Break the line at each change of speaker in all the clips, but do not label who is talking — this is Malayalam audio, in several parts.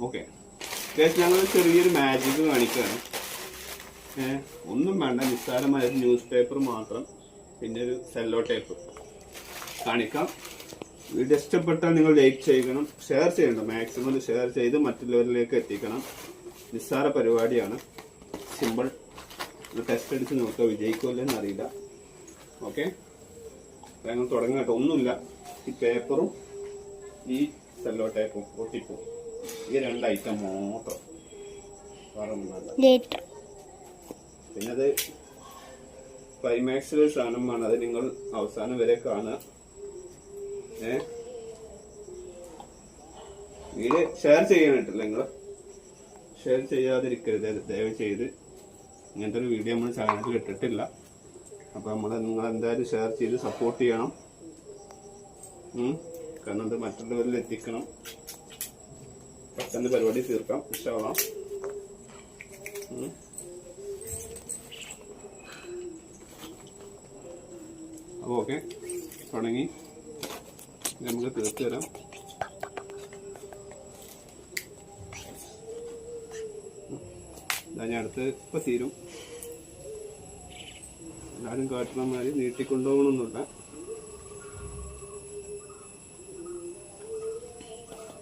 ഓക്കെ ഞങ്ങൾ ചെറിയൊരു മാജിക് കാണിക്കുകയാണ്. ഒന്നും വേണ്ട, നിസ്സാരമായ ഒരു ന്യൂസ് പേപ്പർ മാത്രം, പിന്നെ ഒരു സെല്ലോ ടേപ്പ് കാണിക്കാം. വീഡിയോ ഇഷ്ടപ്പെട്ടാൽ നിങ്ങൾ ലൈക്ക് ചെയ്യണം, ഷെയർ ചെയ്യണം, മാക്സിമം ഷെയർ ചെയ്ത് മറ്റുള്ളവരിലേക്ക് എത്തിക്കണം. നിസ്സാര പരിപാടിയാണ്, സിമ്പിൾ. ടെസ്റ്റ് അടിച്ച് നോക്കുക, വിജയിക്കുമല്ലെന്ന് അറിയില്ല. ഓക്കെ, ഞങ്ങൾ തുടങ്ങാം കേട്ടോ. ഒന്നുമില്ല, ഈ പേപ്പറും ഈ സെല്ലോ ടേപ്പും ഒട്ടിപ്പും, ഈ 2 ഐറ്റം മാത്രം, വേറെ ഒന്നുമല്ല. പിന്നെ അത് ക്ലൈമാക്സിൽ സാധനമാണ്, അത് നിങ്ങൾ അവസാനം വരെ കാണുക. വീഡിയോ ഷെയർ ചെയ്യാനായിട്ടില്ല, നിങ്ങൾ ഷെയർ ചെയ്യാതിരിക്കരുത് ദയവ് ചെയ്ത്. ഇങ്ങനത്തെ ഒരു വീഡിയോ നമ്മൾ ചാനലിൽ ഇട്ടിട്ടില്ല. അപ്പോൾ നിങ്ങൾ എന്തായാലും ഷെയർ ചെയ്ത് സപ്പോർട്ട് ചെയ്യണം. കാരണം അത് മറ്റുള്ളവരിൽ എത്തിക്കണം. പെട്ടെന്ന് പരിപാടി തീർക്കാം ഇൻഷാ അല്ലാഹ്. അപ്പോൾ ഓക്കെ, തുടങ്ങി. നമുക്ക് തീർത്ത് തരാം. ഞാൻ അടുത്ത് ഇപ്പം തീരും. എല്ലാവരും കാട്ടുന്ന മാതിരി നീട്ടിക്കൊണ്ടുപോകണമെന്നില്ല.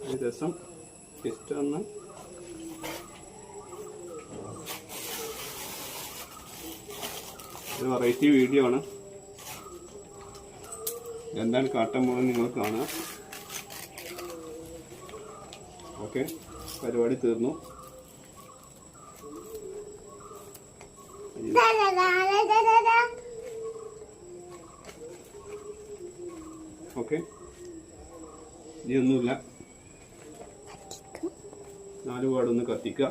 ഈ രസം ഇഷ്ടമെന്ന് ഒരു വെറൈറ്റി വീഡിയോ ആണ്. എന്താണ് കാട്ടാൻ പോകുന്നത് നിങ്ങൾ കാണുക. ഓക്കെ, പരിപാടി തീർന്നു. ഓക്കെ, ഇനിയൊന്നുമില്ല. 4 പാടൊന്ന് കത്തിക്കുക.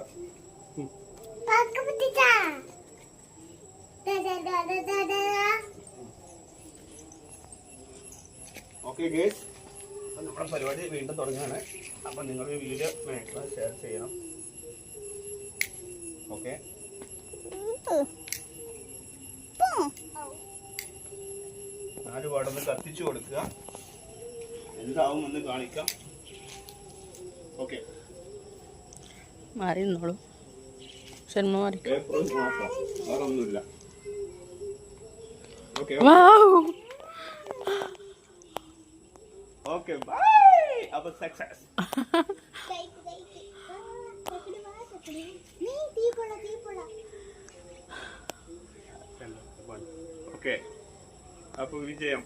ഓക്കെ ഗേസ്, നമ്മുടെ പരിപാടി വീണ്ടും തുടങ്ങുകയാണ്. അപ്പം നിങ്ങൾ ഈ വീഡിയോ മാക്സിമം ഷെയർ ചെയ്യണം. ഓക്കെ, 4 പാടൊന്ന് കത്തിച്ചു കൊടുക്കുക. എന്താവും എന്ന് കാണിക്കാം. ഓക്കെ,
മാറി നിന്നോളൂ.
പേപ്പർ നോക്കാം, വേറെ ഒന്നുമില്ല. Okay okay, bye. അപ്പൊ സക്സസ്. ഓക്കെ, അപ്പൊ വിജയം.